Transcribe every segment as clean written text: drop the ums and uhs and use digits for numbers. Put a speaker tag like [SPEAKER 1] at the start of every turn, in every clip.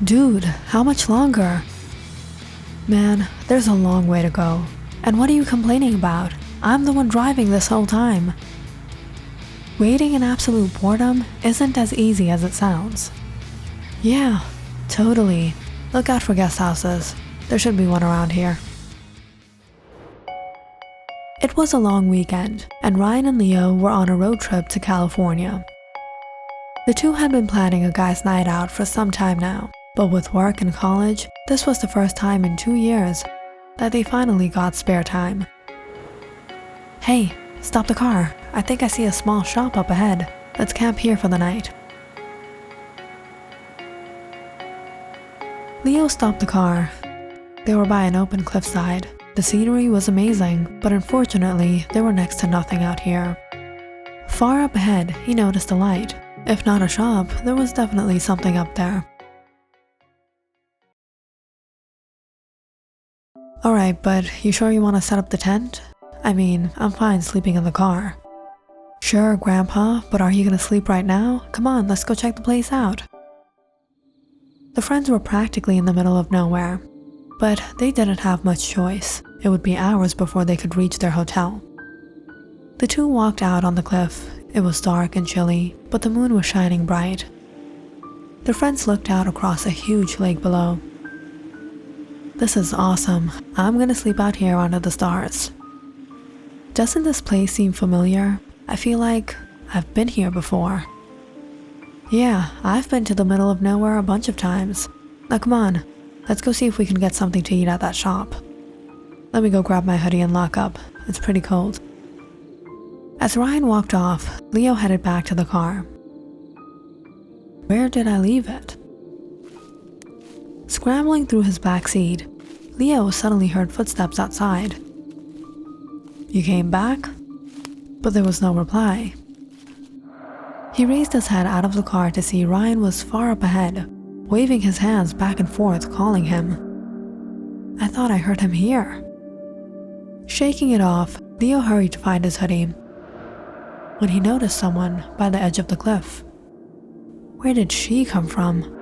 [SPEAKER 1] Dude, how much longer? Man, there's a long way to go. And what are you complaining about? I'm the one driving this whole time. Waiting in absolute boredom isn't as easy as it sounds. Yeah, totally. Look out for guest houses. There should be one around here. It was a long weekend, and Ryan and Leo were on a road trip to California. The two had been planning a guy's night out for some time now, but with work and college, this was the first time in 2 years that they finally got spare time. Hey, stop the car. I think I see a small shop up ahead. Let's camp here for the night. Leo stopped the car. They were by an open cliffside. The scenery was amazing, but unfortunately, there were next to nothing out here. Far up ahead, he noticed a light. If not a shop, there was definitely something up there. Alright, but you sure you want to set up the tent? I mean, I'm fine sleeping in the car. Sure, Grandpa, but are you gonna sleep right now? Come on, let's go check the place out. The friends were practically in the middle of nowhere, but they didn't have much choice. It would be hours before they could reach their hotel. The two walked out on the cliff. It was dark and chilly, but the moon was shining bright. The friends looked out across a huge lake below. This is awesome. I'm gonna sleep out here under the stars. Doesn't this place seem familiar? I feel like I've been here before. Yeah, I've been to the middle of nowhere a bunch of times. Now come on, let's go see if we can get something to eat at that shop. Let me go grab my hoodie and lock up. It's pretty cold. As Ryan walked off, Leo headed back to the car. Where did I leave it? Scrambling through his back seat, Leo suddenly heard footsteps outside. You came back? But there was no reply. He raised his head out of the car to see Ryan was far up ahead, waving his hands back and forth, calling him. I thought I heard him here. Shaking it off, Leo hurried to find his hoodie, when he noticed someone by the edge of the cliff. Where did she come from?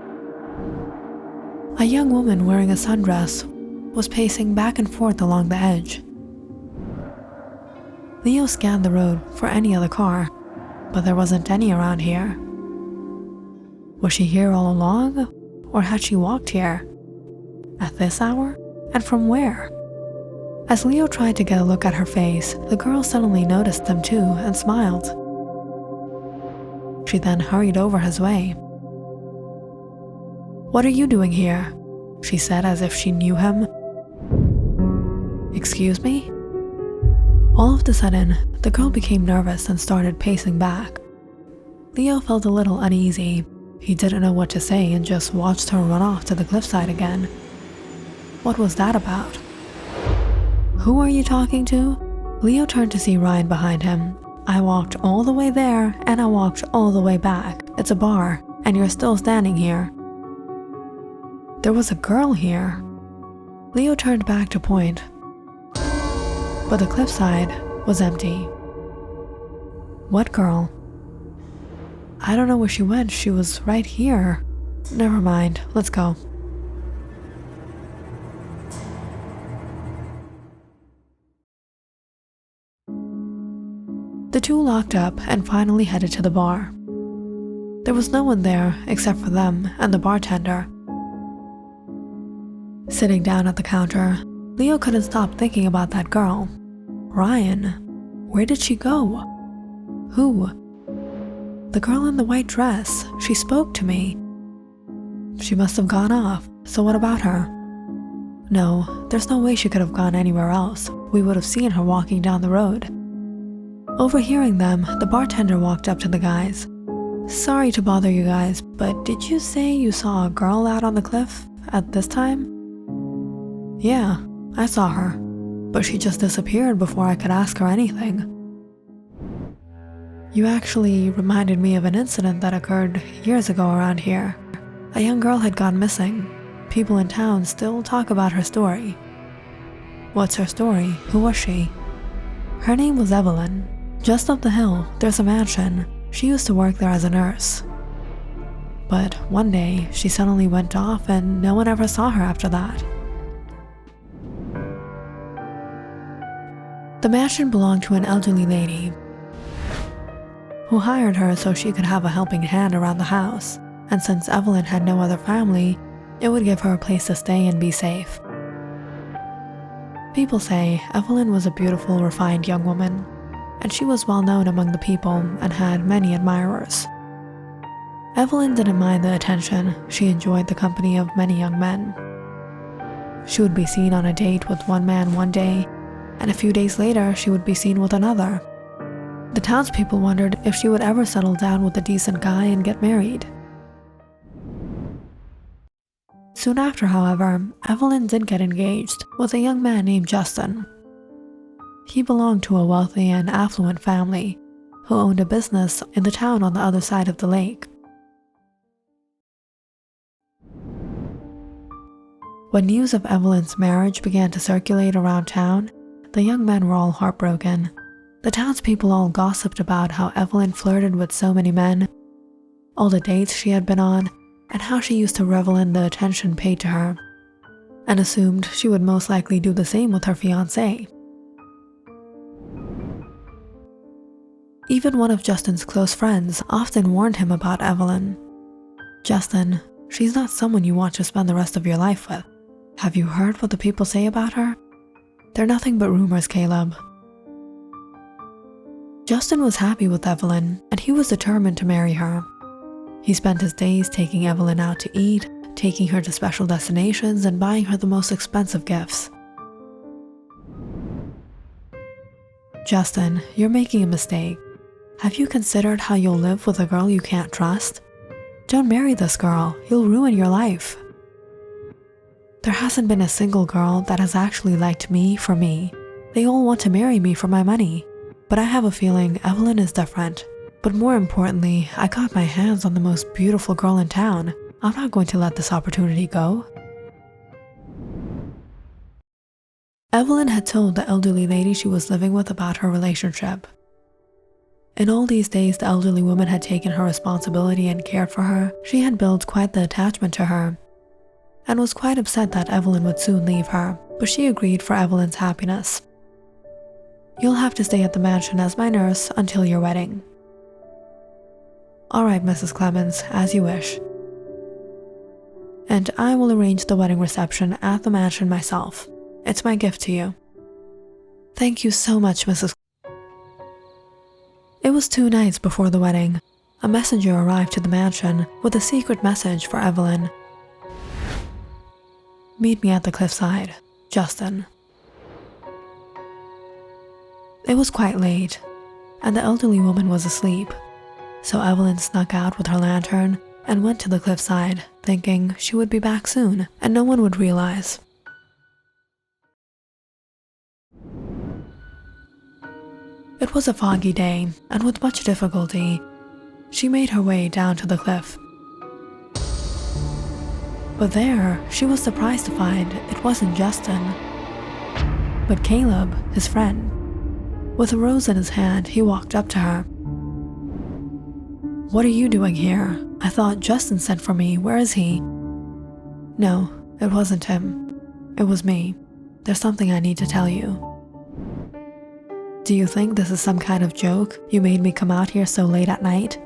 [SPEAKER 1] A young woman wearing a sundress was pacing back and forth along the edge. Leo scanned the road for any other car, but there wasn't any around here. Was she here all along, or had she walked here? At this hour? And from where? As Leo tried to get a look at her face, the girl suddenly noticed them too and smiled. She then hurried over his way. What are you doing here? She said as if she knew him. Excuse me? All of a sudden, the girl became nervous and started pacing back. Leo felt a little uneasy. He didn't know what to say and just watched her run off to the cliffside again. What was that about? Who are you talking to? Leo turned to see Ryan behind him. I walked all the way there and I walked all the way back. It's a bar, and you're still standing here. There was a girl here. Leo turned back to point, but the cliffside was empty. What girl? I don't know where she went. She was right here. Never mind, let's go. The two locked up and finally headed to the bar. There was no one there except for them and the bartender. Sitting down at the counter, Leo couldn't stop thinking about that girl. Ryan. Where did she go? Who? The girl in the white dress. She spoke to me. She must have gone off, so what about her? No, there's no way she could have gone anywhere else. We would have seen her walking down the road. Overhearing them, the bartender walked up to the guys. Sorry to bother you guys, but did you say you saw a girl out on the cliff at this time? Yeah, I saw her, but she just disappeared before I could ask her anything. You actually reminded me of an incident that occurred years ago around here. A young girl had gone missing. People in town still talk about her story. What's her story? Who was she? Her name was Evelyn. Just up the hill, there's a mansion. She used to work there as a nurse. But one day, she suddenly went off and no one ever saw her after that. The mansion belonged to an elderly lady who hired her so she could have a helping hand around the house, and since Evelyn had no other family, it would give her a place to stay and be safe. People say Evelyn was a beautiful, refined young woman, and she was well known among the people and had many admirers. Evelyn didn't mind the attention. She enjoyed the company of many young men. She would be seen on a date with one man one day, and a few days later she would be seen with another. The townspeople wondered if she would ever settle down with a decent guy and get married. Soon after, however, Evelyn did get engaged with a young man named Justin. He belonged to a wealthy and affluent family who owned a business in the town on the other side of the lake. When news of Evelyn's marriage began to circulate around town, the young men were all heartbroken. The townspeople all gossiped about how Evelyn flirted with so many men, all the dates she had been on, and how she used to revel in the attention paid to her, and assumed she would most likely do the same with her fiancé. Even one of Justin's close friends often warned him about Evelyn. "Justin, she's not someone you want to spend the rest of your life with. Have you heard what the people say about her? They're nothing but rumors, Caleb." Justin was happy with Evelyn, and he was determined to marry her. He spent his days taking Evelyn out to eat, taking her to special destinations, and buying her the most expensive gifts. "Justin, you're making a mistake. Have you considered how you'll live with a girl you can't trust? Don't marry this girl, you'll ruin your life. There hasn't been a single girl that has actually liked me for me. They all want to marry me for my money. But I have a feeling Evelyn is different. But more importantly, I got my hands on the most beautiful girl in town. I'm not going to let this opportunity go." Evelyn had told the elderly lady she was living with about her relationship. In all these days the elderly woman had taken her responsibility and cared for her. She had built quite the attachment to her, and was quite upset that Evelyn would soon leave her, but she agreed for Evelyn's happiness. "You'll have to stay at the mansion as my nurse until your wedding." "All right, Mrs. Clemens, as you wish. And I will arrange the wedding reception at the mansion myself. It's my gift to you." "Thank you so much, Mrs. It was 2 nights before the wedding. A messenger arrived to the mansion with a secret message for Evelyn. "Meet me at the cliffside, Justin." It was quite late, and the elderly woman was asleep, so Evelyn snuck out with her lantern and went to the cliffside, thinking she would be back soon and no one would realize. It was a foggy day, and with much difficulty, she made her way down to the cliff. But there, she was surprised to find it wasn't Justin, but Caleb, his friend. With a rose in his hand, he walked up to her. "What are you doing here? I thought Justin sent for me. Where is he?" "No, it wasn't him. It was me. There's something I need to tell you." "Do you think this is some kind of joke? You made me come out here so late at night?"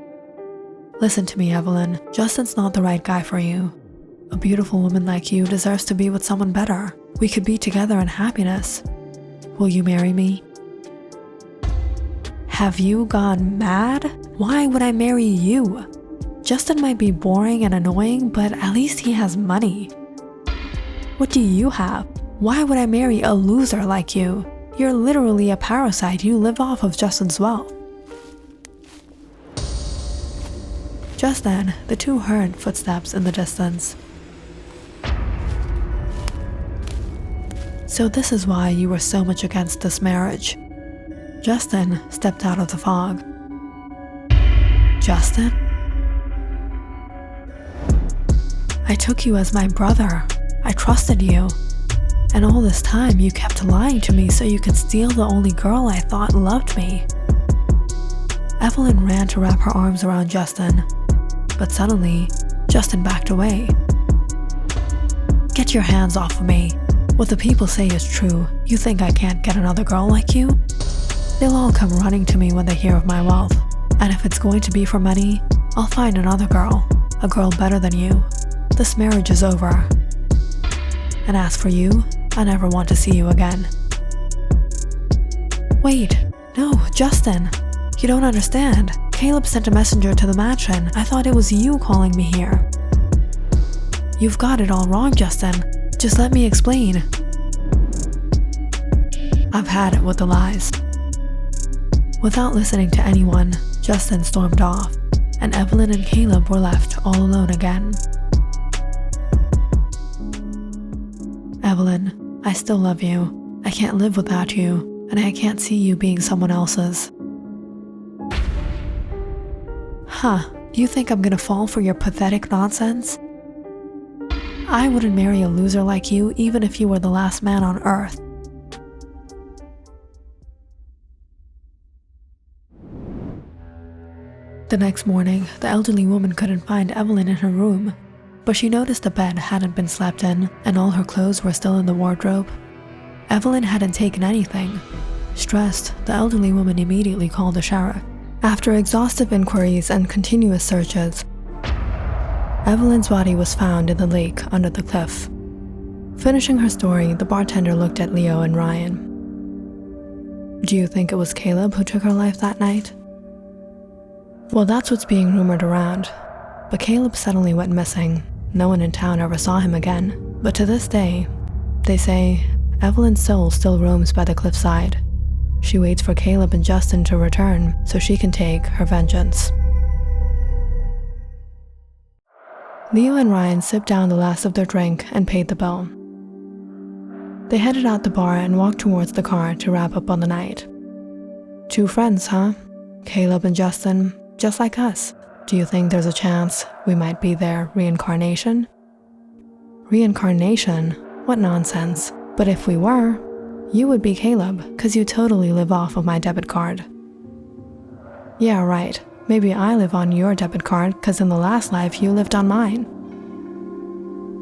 [SPEAKER 1] "Listen to me, Evelyn. Justin's not the right guy for you. A beautiful woman like you deserves to be with someone better. We could be together in happiness. Will you marry me?" "Have you gone mad? Why would I marry you? Justin might be boring and annoying, but at least he has money. What do you have? Why would I marry a loser like you? You're literally a parasite. You live off of Justin's wealth." Just then, the two heard footsteps in the distance. "So this is why you were so much against this marriage." Justin stepped out of the fog. "Justin? I took you as my brother. I trusted you. And all this time you kept lying to me so you could steal the only girl I thought loved me." Evelyn ran to wrap her arms around Justin, but suddenly Justin backed away. "Get your hands off of me. What the people say is true. You think I can't get another girl like you? They'll all come running to me when they hear of my wealth. And if it's going to be for money, I'll find another girl, a girl better than you. This marriage is over. And as for you, I never want to see you again." "Wait, no, Justin. You don't understand. Caleb sent a messenger to the mansion. I thought it was you calling me here." "You've got it all wrong, Justin. Just let me explain." I've had it with the lies. Without listening to anyone, Justin stormed off, and Evelyn and Caleb were left all alone again. "Evelyn, I still love you. I can't live without you, and I can't see you being someone else's." "Huh, you think I'm gonna fall for your pathetic nonsense? I wouldn't marry a loser like you even if you were the last man on earth." The next morning, the elderly woman couldn't find Evelyn in her room, but she noticed the bed hadn't been slept in and all her clothes were still in the wardrobe. Evelyn hadn't taken anything. Stressed, the elderly woman immediately called the sheriff. After exhaustive inquiries and continuous searches, Evelyn's body was found in the lake under the cliff. Finishing her story, the bartender looked at Leo and Ryan. "Do you think it was Caleb who took her life that night?" "Well, that's what's being rumored around. But Caleb suddenly went missing. No one in town ever saw him again. But to this day, they say Evelyn's soul still roams by the cliffside. She waits for Caleb and Justin to return so she can take her vengeance." Leo and Ryan sipped down the last of their drink and paid the bill. They headed out the bar and walked towards the car to wrap up on the night. "Two friends, huh? Caleb and Justin, just like us. Do you think there's a chance we might be their reincarnation?" "Reincarnation? What nonsense. But if we were, you would be Caleb, because you totally live off of my debit card." "Yeah, right. Maybe I live on your debit card because in the last life you lived on mine."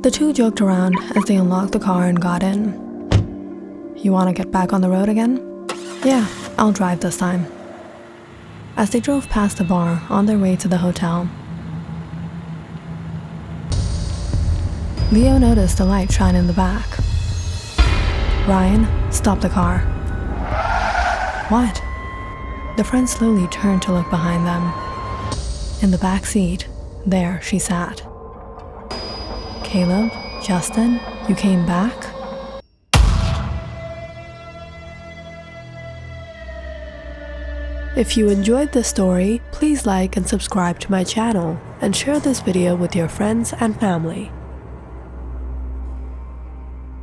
[SPEAKER 1] The two joked around as they unlocked the car and got in. "You want to get back on the road again?" "Yeah, I'll drive this time." As they drove past the bar on their way to the hotel, Leo noticed a light shine in the back. "Ryan, stop the car." "What?" The friend slowly turned to look behind them. In the back seat, there she sat. "Caleb, Justin, you came back?" If you enjoyed this story, please like and subscribe to my channel and share this video with your friends and family.